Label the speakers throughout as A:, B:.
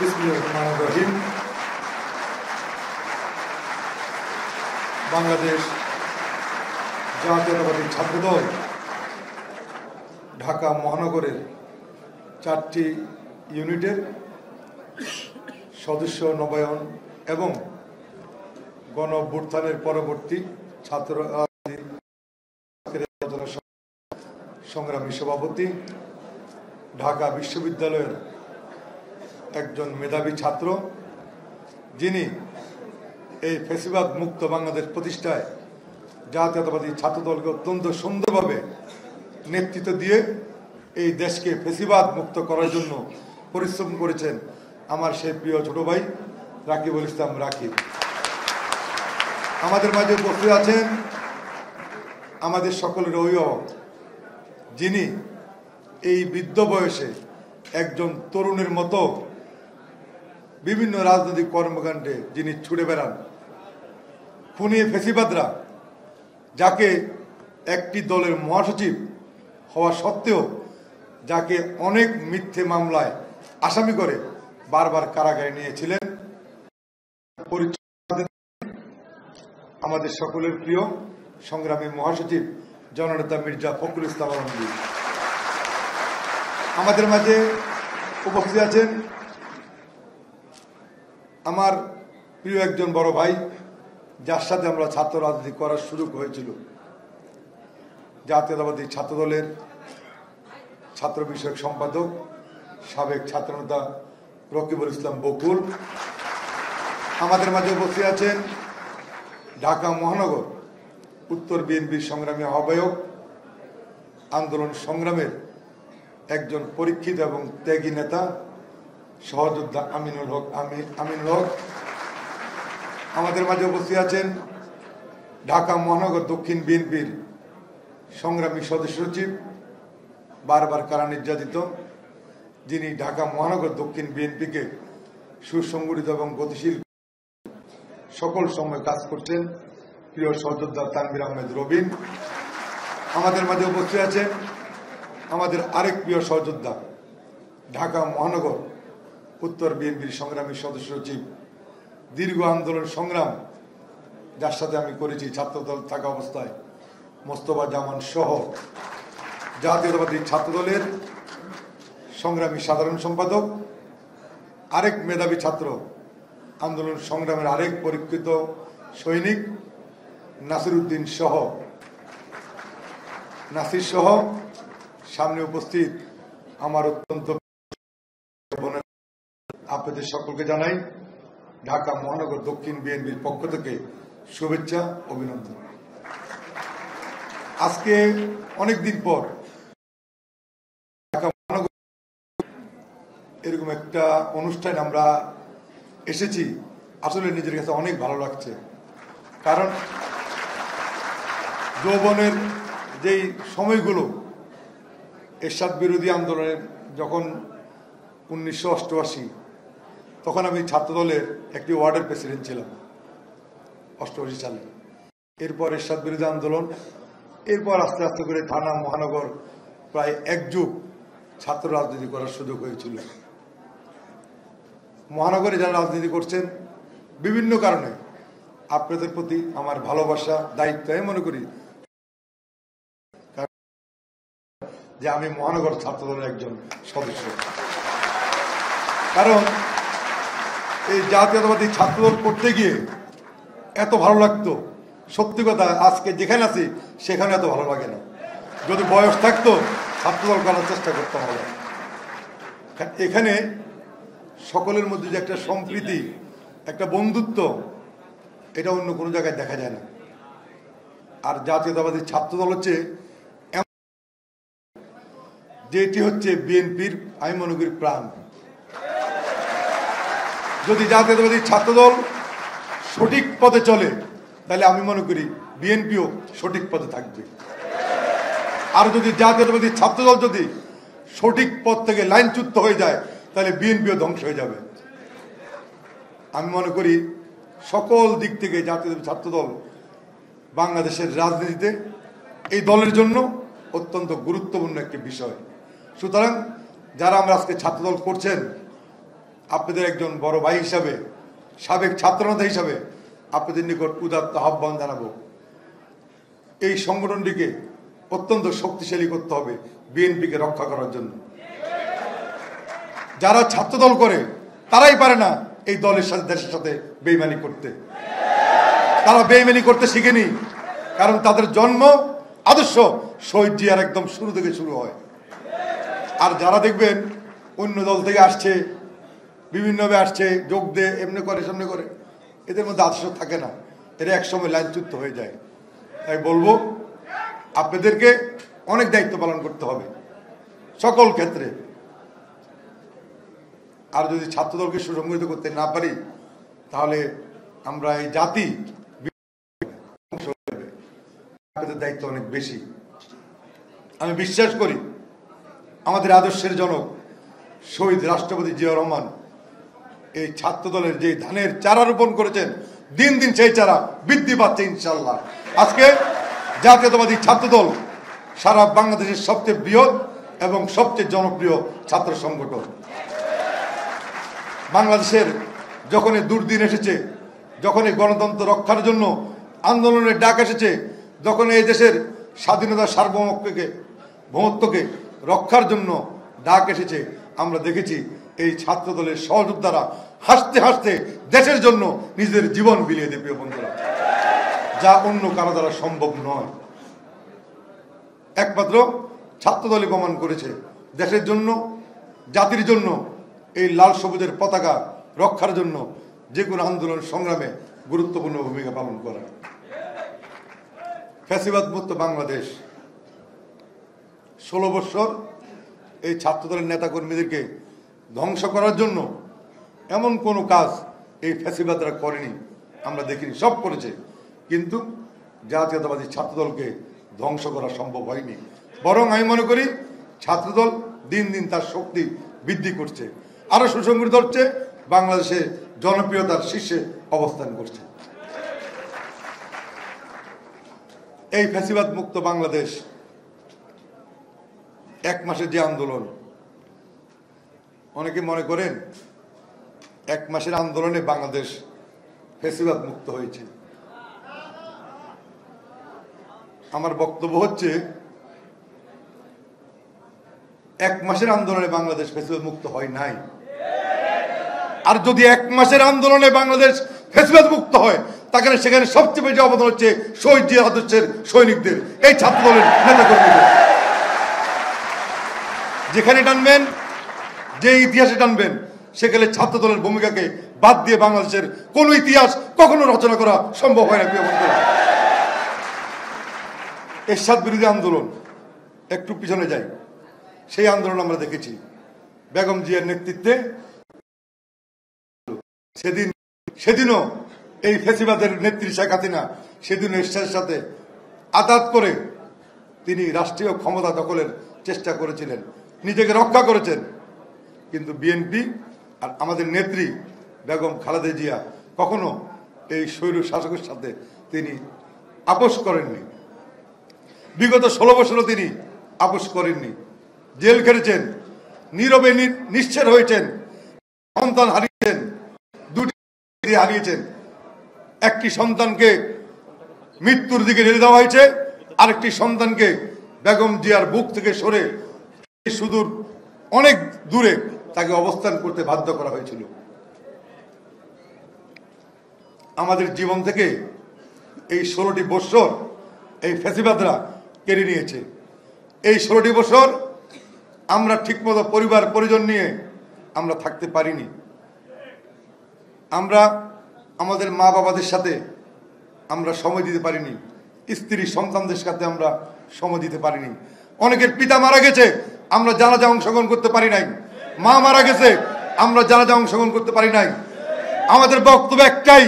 A: বিসমিল্লাহির বাংলাদেশ জাতীয়তাবাদী ছাত্রদল ঢাকা মহানগরের 4টি ইউনিটের সদস্য নবায়ন এবং গণ অভ্যুত্থানের পরবর্তী ছাত্র সংগ্রামী সভাপতি, ঢাকা বিশ্ববিদ্যালয়ের একজন মেধাবী ছাত্র, যিনি এই ফ্যাসিবাদ মুক্ত বাংলাদেশ প্রতিষ্ঠায় জাতীয়তাবাদী ছাত্রদলকে অত্যন্ত সুন্দরভাবে নেতৃত্ব দিয়ে এই দেশকে ফ্যাসিবাদ মুক্ত করার জন্য পরিশ্রম করেছেন আমার সেই প্রিয় ছোট ভাই রাকিবুল ইসলাম রাকিব। আমাদের মাঝে উপস্থিত আছেন আমাদের সকলের অভিভাবক, যিনি এই বৃদ্ধ বয়সে একজন তরুণের মতো বিভিন্ন রাজনৈতিক কর্মকাণ্ডে যিনি ছুটে বেড়ান। খুনি ফ্যাসিবাদরা যাকে একটি দলের মহাসচিব হওয়া সত্ত্বেও যাকে অনেক মিথ্যে মামলায় আসামি করে বারবার কারাগারে নিয়েছিলেন, আমাদের সকলের প্রিয় সংগ্রামী মহাসচিব জননেতা মির্জা ফখরুল ইসলাম আলমগীর। আমাদের মাঝে উপস্থিত আছেন আমার প্রিয় একজন বড় ভাই, যার সাথে আমরা ছাত্র রাজনীতি করার সুযোগ হয়েছিল, জাতীয়তাবাদী ছাত্রদলের ছাত্র বিষয়ক সম্পাদক সাবেক ছাত্রনেতা রকিবুল ইসলাম বকুল। আমাদের মাঝে উপস্থিত আছেন ঢাকা মহানগর উত্তর বিএনপির সংগ্রামী আহ্বায়ক, আন্দোলন সংগ্রামের একজন পরীক্ষিত এবং ত্যাগী নেতা সহযোদ্ধা আমিনুল হক। আমাদের মাঝে উপস্থিত আছেন ঢাকা মহানগর দক্ষিণ বিএনপির সংগ্রামী সদস্য সচিব, বারবার কারা নির্যাতিত, যিনি ঢাকা মহানগর দক্ষিণ বিএনপিকে সুসংগঠিত এবং গতিশীল সকল সময় কাজ করছেন প্রিয় সহযোদ্ধা তানভীর আহমেদ রবিন। আমাদের মাঝে উপস্থিত আছেন আমাদের আরেক প্রিয় সহযোদ্ধা, ঢাকা মহানগর উত্তর বিএনপির সংগ্রামী সদস্য সচিব, দীর্ঘ আন্দোলন সংগ্রাম যার সাথে আমি করেছি ছাত্রদল থাকা অবস্থায়, মোস্তফা জামান সহ জাতীয়তাবাদী ছাত্রদলের সংগ্রামী সাধারণ সম্পাদক, আরেক মেধাবী ছাত্র, আন্দোলন সংগ্রামের আরেক পরীক্ষিত সৈনিক নাসিরউদ্দিন নাসির সহ সামনে উপস্থিত আমার অত্যন্ত আপনাদের সকলকে জানাই ঢাকা মহানগর দক্ষিণ বিএনপির পক্ষ থেকে শুভেচ্ছা, অভিনন্দন। আজকে অনেকদিন পর ঢাকা মহানগর এরকম একটা অনুষ্ঠানে আমরা এসেছি, আসলে নিজের কাছে অনেক ভালো লাগছে। কারণ যৌবনের যেই সময়গুলো এরশাদ বিরোধী আন্দোলনের যখন 1988, তখন আমি ছাত্রদলের একটি ওয়ার্ডের প্রেসিডেন্ট ছিলাম 88 সালে। এরপর এরশাদ বিরোধী আন্দোলন, এরপর আস্তে আস্তে করে থানা মহানগর প্রায় এক যুগ ছাত্র রাজনীতি করার সুযোগ হয়েছিল। মহানগরে যারা রাজনীতি করছেন বিভিন্ন কারণে আপনাদের প্রতি আমার ভালোবাসা, দায়িত্ব আমি মনে করি যে আমি মহানগর ছাত্রদলের একজন সদস্য। কারণ এই জাতীয়তাবাদী ছাত্রদল করতে গিয়ে এত ভালো লাগতো, সত্যি কথা আজকে যেখানে আছি সেখানে এত ভালো লাগে না। যদি বয়স থাকতো ছাত্রদল করার চেষ্টা করতাম হবে। এখানে সকলের মধ্যে যে একটা সম্প্রীতি, একটা বন্ধুত্ব, এটা অন্য কোনো জায়গায় দেখা যায় না। আর জাতীয়তাবাদী ছাত্রদল হচ্ছে যেটি হচ্ছে বিএনপির আমি মনে করি প্রাণ। যদি জাতীয়তাবাদী ছাত্রদল সঠিক পথে চলে তাহলে আমি মনে করি বিএনপিও সঠিক পথে থাকবে। আর যদি জাতীয়তাবাদী ছাত্রদল যদি সঠিক পথ থেকে লাইনচ্যুত হয়ে যায় তাহলে বিএনপিও ধ্বংস হয়ে যাবে। আমি মনে করি সকল দিক থেকে জাতীয়তাবাদী ছাত্রদল বাংলাদেশের রাজনীতিতে এই দলের জন্য অত্যন্ত গুরুত্বপূর্ণ একটি বিষয়। সুতরাং যারা আমরা আজকে ছাত্রদল করছেন আপনাদের একজন বড় ভাই হিসাবে, সাবেক ছাত্রনেতা হিসাবে আপনাদের নিকট উদাত্ত আহ্বান জানাবো, এই সংগঠনটিকে অত্যন্ত শক্তিশালী করতে হবে বিএনপিকে রক্ষা করার জন্য। যারা ছাত্রদল করে তারাই পারে না এই দলের সাথে, দেশের সাথে বেইমানি করতে। তারা বেইমানি করতে শিখেনি, কারণ তাদের জন্ম আদর্শ শহীদ জিয়ার একদম শুরু থেকে শুরু হয়। আর যারা দেখবেন অন্য দল থেকে আসছে, বিভিন্নভাবে আসছে, যোগ দিয়ে এমনি করে সামনে করে, এদের মধ্যে আদর্শ থাকে না, এরা একসময় লাইনচ্যুত হয়ে যায়। তাই বলবো আপনাদেরকে অনেক দায়িত্ব পালন করতে হবে সকল ক্ষেত্রে। আর যদি ছাত্রদলকে সুসংগঠিত করতে না পারি তাহলে আমরা এই জাতি দায়িত্ব অনেক বেশি। আমি বিশ্বাস করি আমাদের আদর্শের জনক শহীদ রাষ্ট্রপতি জিয়াউর রহমান এই ছাত্রদলের যে ধানের চারা রোপণ করেছেন, দিন দিন সেই চারা বৃদ্ধি পাচ্ছে ইনশাল্লাহ। আজকে জাতীয়তাবাদী ছাত্রদল সারা বাংলাদেশের সবচেয়ে বৃহৎ এবং সবচেয়ে জনপ্রিয় ছাত্র সংগঠন। বাংলাদেশের যখনই দুর্দিন এসেছে, যখনই গণতন্ত্র রক্ষার জন্য আন্দোলনের ডাক এসেছে, যখন এই দেশের স্বাধীনতা সার্বভৌমত্বকে রক্ষার জন্য ডাক এসেছে, আমরা দেখেছি এই ছাত্রদলের সহযোদ্ধারা হাসতে হাসতে দেশের জন্য নিজের জীবন বিলিয়ে দেবে বন্ধুরা, যা অন্য কারো দ্বারা সম্ভব নয়। একমাত্র ছাত্রদলই প্রমাণ করেছে দেশের জন্য, জাতির জন্য এই লাল সবুজের পতাকা রক্ষার জন্য যে কোনো আন্দোলন সংগ্রামে গুরুত্বপূর্ণ ভূমিকা পালন করা। ফ্যাসিবাদ মুক্ত বাংলাদেশ 16 বছর এই ছাত্রদলের নেতাকর্মীদেরকে ধ্বংস করার জন্য এমন কোনো কাজ এই ফ্যাসিবাদরা করেনি, আমরা দেখিনি, সব করেছে, কিন্তু জাতীয়তাবাদী ছাত্রদলকে ধ্বংস করা সম্ভব হয়নি। বরং আমি মনে করি ছাত্রদল দিন দিন তার শক্তি বৃদ্ধি করছে, আরো সুসংগঠিত হচ্ছে, বাংলাদেশে জনপ্রিয়তার শীর্ষে অবস্থান করছে। এই ফ্যাসিবাদ মুক্ত বাংলাদেশ এক মাসের যে আন্দোলন, অনেকে মনে করেন 1 মাসের আন্দোলনে বাংলাদেশ ফ্যাসিবাদ মুক্ত হয়েছে। আমার বক্তব্য হচ্ছে 1 মাসের আন্দোলনে বাংলাদেশ ফ্যাসিবাদ মুক্ত হয় নাই। আর যদি 1 মাসের আন্দোলনে বাংলাদেশ ফ্যাসিবাদ মুক্ত হয়, তাহলে সেখানে সবচেয়ে বেশি অবদান হচ্ছে শহীদ জিয়া আদর্শের সৈনিকদের, এই ছাত্রদলের নেতাকর্মীদের। যেখানে টানবেন, যে ইতিহাসে টানবেন, সেখানে ছাত্রদলের ভূমিকাকে বাদ দিয়ে বাংলাদেশের কোন ইতিহাস কখনো রচনা করা সম্ভব হয় না। প্রিয় বন্ধুরা, এরশাদ বিরোধী আন্দোলন, একটু পিছনে যাই, সেই আন্দোলন আমরা দেখেছি বেগম জিয়ার নেতৃত্বে। সেদিনও এই ফ্যাসিবাদের নেত্রী শেখ হাসিনা সেদিন এরশাদের সাথে আঘাত করে তিনি রাষ্ট্রীয় ক্ষমতা দখলের চেষ্টা করেছিলেন, নিজেকে রক্ষা করেছেন। কিন্তু বিএনপি আর আমাদের নেত্রী বেগম খালেদা জিয়া কখনো এই স্বৈর শাসকের সাথে তিনি আপোষ করেননি। বিগত 16 বছরও তিনি আপোষ করেননি, জেল খেটেছেন, নীরবে নিশ্চের হয়েছেন, সন্তান হারিয়েছেন, 2টি হারিয়েছেন। একটি সন্তানকে মৃত্যুর দিকে ঠেলে দেওয়া হয়েছে, আরেকটি সন্তানকে বেগম জিয়ার বুক থেকে সরে সুদূর অনেক দূরে তাকে অবস্থান করতে বাধ্য করা হয়েছিল। আমাদের জীবন থেকে এই 16টি বছর এই ফ্যাসিবাদরা কেড়ে নিয়েছে। এই 16টি বছর আমরা ঠিকমতো পরিবার পরিজন নিয়ে আমরা থাকতে পারিনি। আমরা আমাদের মা বাবাদের সাথে আমরা সময় দিতে পারিনি, স্ত্রী সন্তানদের সাথে আমরা সময় দিতে পারিনি। অনেকের পিতা মারা গেছে, আমরা জানাজা অংশগ্রহণ করতে পারি নাই। মা মারা গেছে, আমরা জানাজা অংশগ্রহণ করতে পারি নাই। আমাদের বক্তব্য একটাই,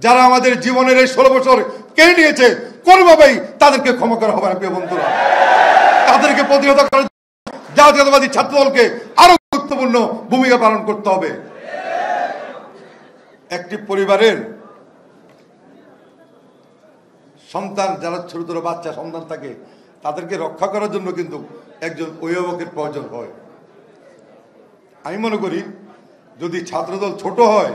A: যারা আমাদের জীবনের এই 16 বছর কেড়ে নিয়েছে, কোনোভাবেই তাদেরকে ক্ষমা করা হবে না। প্রিয় বন্ধুরা, তাদেরকে প্রতিহত করার জন্য জাতীয়তাবাদী ছাত্রদলকে আরো গুরুত্বপূর্ণ ভূমিকা পালন করতে হবে। একটি পরিবারের সন্তান, যারা ছোট ছোট বাচ্চা সন্তান থাকে, তাদেরকে রক্ষা করার জন্য কিন্তু একজন অভিভাবকের প্রয়োজন হয়। আমি মনে করি যদি ছাত্রদল ছোট হয়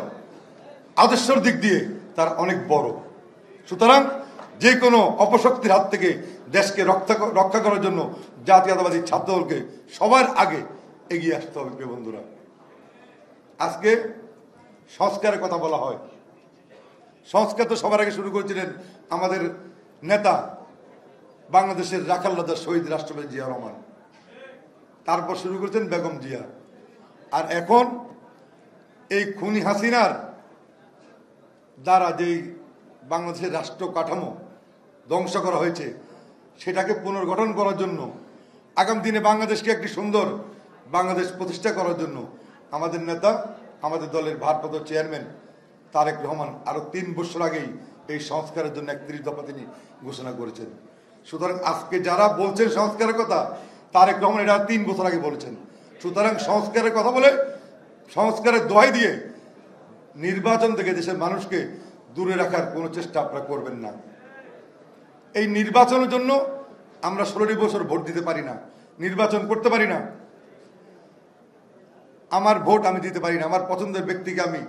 A: আদর্শের দিক দিয়ে তার অনেক বড়। সুতরাং যে কোনো অপশক্তির হাত থেকে দেশকে রক্ষা করার জন্য জাতীয়তাবাদী ছাত্রদলকে সবার আগে এগিয়ে আসতে হবে। প্রিয় বন্ধুরা, আজকে সংস্কারের কথা বলা হয়। সংস্কার তো সবার আগে শুরু করেছিলেন আমাদের নেতা, বাংলাদেশের রাখাল রাজা শহীদ রাষ্ট্রপতি জিয়া রহমান, তারপর শুরু করেছেন বেগম জিয়া, আর এখন এই খুনি হাসিনার দ্বারা যেই বাংলাদেশের রাষ্ট্র কাঠামো ধ্বংস করা হয়েছে সেটাকে পুনর্গঠন করার জন্য, আগামী দিনে বাংলাদেশকে একটি সুন্দর বাংলাদেশ প্রতিষ্ঠা করার জন্য আমাদের নেতা, আমাদের দলের ভারপ্রাপ্ত চেয়ারম্যান তারেক রহমান আরো 3 বছর আগেই এই সংস্কারের জন্য 31 দফা তিনি ঘোষণা করেছেন। সুতরাং আজকে যারা বলছেন সংস্কারের কথা, তারেক রহমান এটা 3 বছর আগে বলেছেন। সুতরাং সংস্কারের কথা বলে, সংস্কারের দোহাই দিয়ে নির্বাচন থেকে দেশের মানুষকে দূরে রাখার কোনো চেষ্টা আপনারা করবেন না। এই নির্বাচনের জন্য আমরা 16 বছর ভোট দিতে পারি না, নির্বাচন করতে পারি না, আমার ভোট আমি দিতে পারি না, আমার পছন্দের ব্যক্তিকে আমি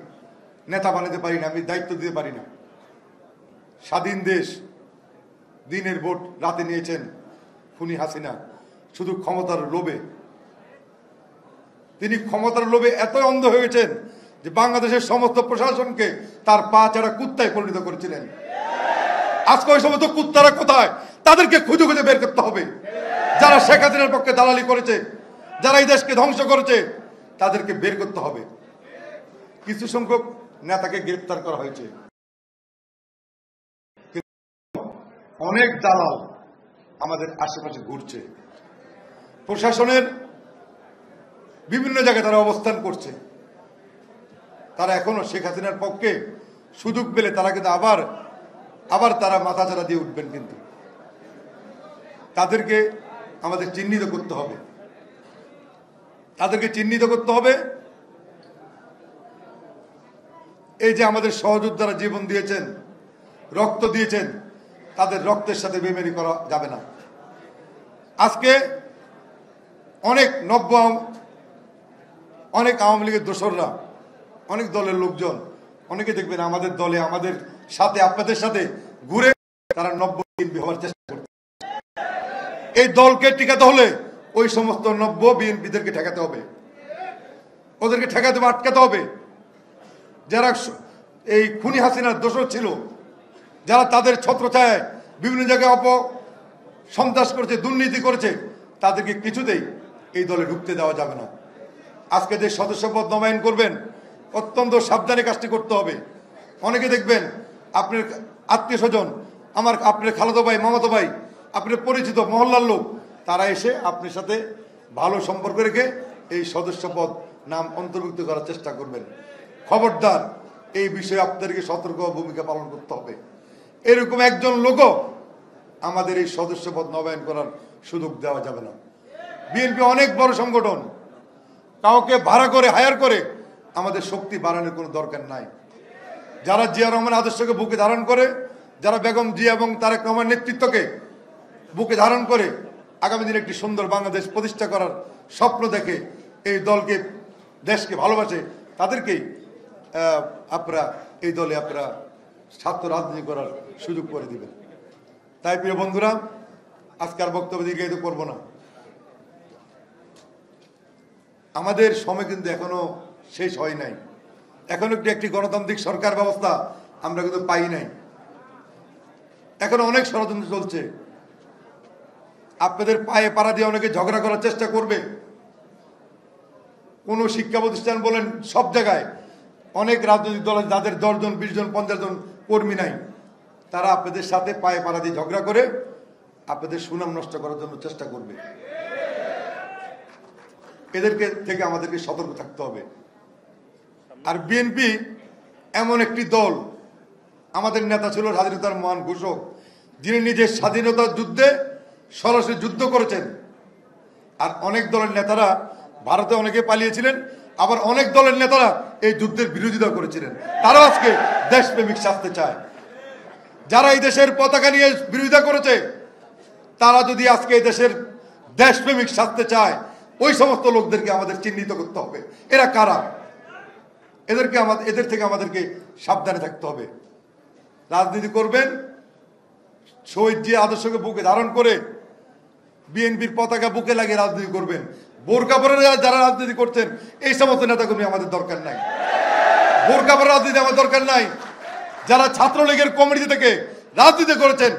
A: নেতা বানাতে পারি না, আমি দায়িত্ব দিতে পারি না। স্বাধীন দেশ, দিনের ভোট রাতে নিয়েছেন খুনি হাসিনা শুধু ক্ষমতার লোভে। তিনি ক্ষমতার লোভে এত অন্ধ হয়েছেন যে বাংলাদেশের সমস্ত প্রশাসনকে তার পা ছাড়া কুত্তায় পরিণত করেছিলেন। আজকে ওই সমস্ত কুত্তারা কোথায়, তাদেরকে খুঁজে খুঁজে বের করতে হবে। যারা শেখ হাসিনার পক্ষে দালালি করেছে, যারা এই দেশকে ধ্বংস করেছে, তাদেরকে বের করতে হবে। কিছু সংখ্যক নেতাকে গ্রেফতার করা হয়েছে, অনেক দালাল আমাদের আশেপাশে ঘুরছে, প্রশাসনের বিভিন্ন জায়গায় তারা অবস্থান করছে। তারা এখনো শেখ হাসিনার পক্ষে সুযোগ পেলে তারা কিন্তু আবার তারা মাথাচাড়া দিয়ে উঠবেন। কিন্তু তাদেরকে আমাদের চিহ্নিত করতে হবে, তাদেরকে চিহ্নিত করতে হবে। এই যে আমাদের সহযোদ্ধারা জীবন দিয়েছেন, রক্ত দিয়েছেন, তাদের রক্তের সাথে বেমেরি করা যাবে না। আজকে অনেক আওয়ামী লীগের দোসররা, অনেক দলের লোকজন, অনেকে দেখবেন আমাদের দলে, আমাদের সাথে, আপনাদের সাথে ঘুরে তারা নব্য বিএনপি হওয়ার চেষ্টা করছে। এই দলকে টিকাতে হলে ওই সমস্ত নব্য বিএনপিদেরকে ঠেকাতে হবে, ওদেরকে ঠেকাতে হবে, আটকাতে হবে। যারা এই খুনি হাসিনার দোষর ছিল, যারা তাদের ছত্রছায়ায় বিভিন্ন জায়গায় সন্ত্রাস করেছে, দুর্নীতি করেছে, তাদেরকে কিছুতেই এই দলে ঢুকতে দেওয়া যাবে না। আজকে যে সদস্যপদ নবায়ন করবেন, অত্যন্ত সাবধানে কাজটি করতে হবে। অনেকে দেখবেন আপনার আত্মীয় স্বজন, আপনার খালাতো ভাই, মামাতো ভাই, আপনার পরিচিত মহল্লার লোক, তারা এসে আপনার সাথে ভালো সম্পর্ক রেখে এই সদস্যপদ নাম অন্তর্ভুক্ত করার চেষ্টা করবেন। খবরদার, এই বিষয়ে আপনাদেরকে সতর্ক ভূমিকা পালন করতে হবে। এরকম একজন লোকও আমাদের এই সদস্যপদ নবায়ন করার সুযোগ দেওয়া যাবে না। বিএনপি অনেক বড় সংগঠন, কাউকে ভাড়া করে, হায়ার করে আমাদের শক্তি বাড়ানোর কোনো দরকার নাই। যারা জিয়া রহমান আদর্শকে বুকে ধারণ করে, যারা বেগম জিয়া এবং তারেক রহমান নেতৃত্বকে বুকে ধারণ করে আগামী দিনে একটি সুন্দর বাংলাদেশ প্রতিষ্ঠা করার স্বপ্ন দেখে, এই দলকে, দেশকে ভালোবাসে, তাদেরকেই আপনারা এই দলে আপনারা ছাত্র রাজনীতি করার সুযোগ করে দিবেন। তাই প্রিয় বন্ধুরা, আজকের বক্তব্য দীর্ঘায়িত করব না। আমাদের সময় কিন্তু এখনো শেষ হয় নাই, এখনো একটি গণতান্ত্রিক সরকার ব্যবস্থা আমরা কিন্তু পাই নাই। এখনো অনেক ষড়যন্ত্র চলছে। আপনাদের পায়ে পাড়া দিয়ে অনেকে ঝগড়া করার চেষ্টা করবে। কোন শিক্ষা প্রতিষ্ঠান বলেন, সব জায়গায় অনেক রাজনৈতিক দল, যাদের 10 জন, 20 জন, 50 জন কর্মী নাই, তারা আপনাদের সাথে পায়ে পাড়া দিয়ে ঝগড়া করে আপনাদের সুনাম নষ্ট করার জন্য চেষ্টা করবে। এদেরকে থেকে আমাদেরকে সতর্ক থাকতে হবে। আর বিএনপি এমন একটি দল, আমাদের নেতা ছিল স্বাধীনতার মহান ঘোষক, যিনি নিজের স্বাধীনতার যুদ্ধে সরাসরি যুদ্ধ করেছেন। আর অনেক দলের নেতারা ভারতে অনেকে পালিয়েছিলেন, আবার অনেক দলের নেতারা এই যুদ্ধের বিরোধিতা করেছিলেন। তারা আজকে দেশপ্রেমিক শাস্তি চায়। যারা এই দেশের পতাকা নিয়ে বিরোধিতা করেছে, তারা যদি আজকে এই দেশের দেশপ্রেমিক শাস্তি চায়, ওই সমস্ত লোকদেরকে আমাদের চিহ্নিত করতে হবে। এরা কারা? এদের থেকে আমাদেরকে সাবধানে থাকতে হবে। রাজনীতি করবেন শহীদ জিয়া আদর্শকে বুকে ধারণ করে, বিএনপির পতাকা বুকে লাগিয়ে রাজনীতি করবেন। বোরকা পরে যারা রাজনীতি করছেন এই সমস্ত নেতাকর্মী আমাদের দরকার নাই। বোরকা পরে রাজনীতি আমাদের দরকার নাই। যারা ছাত্রলীগের কমিটি থেকে রাজনীতি করেছেন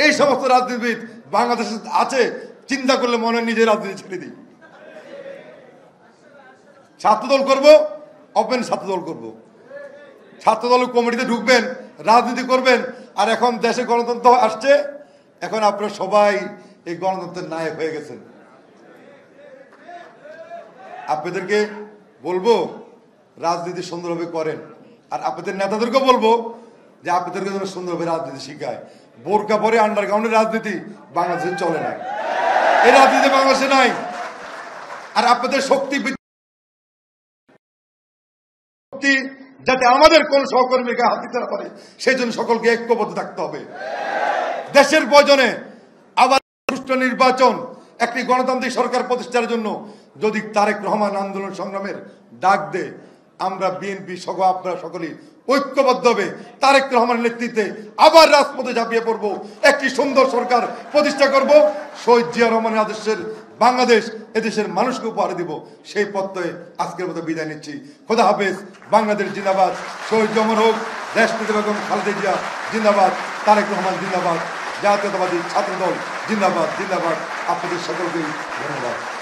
A: এই সমস্ত রাজনীতিবিদ বাংলাদেশে আছে, চিন্তা করলে মনে হয় নিজে রাজনীতি ছেড়ে দিই। ছাত্রদল করব, ওপেন ছাত্রদল করব। ছাত্রদল কমিটিতে ঢুকবেন, রাজনীতি করবেন। আর এখন দেশে গণতন্ত্র আসছে, এখন আপনারা সবাই এই গণতন্ত্রের নায়ক হয়ে গেছেন। আপনাদেরকে বলবো রাজনীতি সুন্দরভাবে করেন, আর আপনাদের নেতাদেরকেও বলবো যে আপনাদেরকে যেন সুন্দরভাবে রাজনীতি শিখায়। বোরকা পরে আন্ডারগ্রাউন্ডের রাজনীতি বাংলাদেশে চলে না, এই রাজনীতি বাংলাদেশে নাই। আর আপনাদের শক্তি যাতে আমাদের কোন সহকর্মীকে হাত দিতে না পারে সেই জন্য সকলকে ঐক্যবদ্ধ থাকতে হবে। দেশের প্রয়োজনে আবার সুষ্ঠু নির্বাচন, একটি গণতান্ত্রিক সরকার প্রতিষ্ঠার জন্য যদি তারেক রহমান আন্দোলন সংগ্রামের ডাক দেয়, আমরা বিএনপি সহ আপনারা সকলেই ঐক্যবদ্ধ হবে তারেক রহমানের নেতৃত্বে আবার রাজপথে ঝাঁপিয়ে পড়ব, একটি সুন্দর সরকার প্রতিষ্ঠা করব। শহীদ জিয়া রহমানের আদর্শের বাংলাদেশ এদেশের মানুষকে উপহার দিব। সেই পথে আজকের মতো বিদায় নিচ্ছি। খোদা হাফেজ। বাংলাদেশ জিন্দাবাদ। শহীদ অমর হোক। দেশপ্রতি বেগম খালেদা জিয়া জিন্দাবাদ। তারেক রহমান জিন্দাবাদ। জাতীয়তাবাদী ছাত্রদল জিন্দাবাদ জিন্দাবাদ। আপনাদের সকলকেই ধন্যবাদ।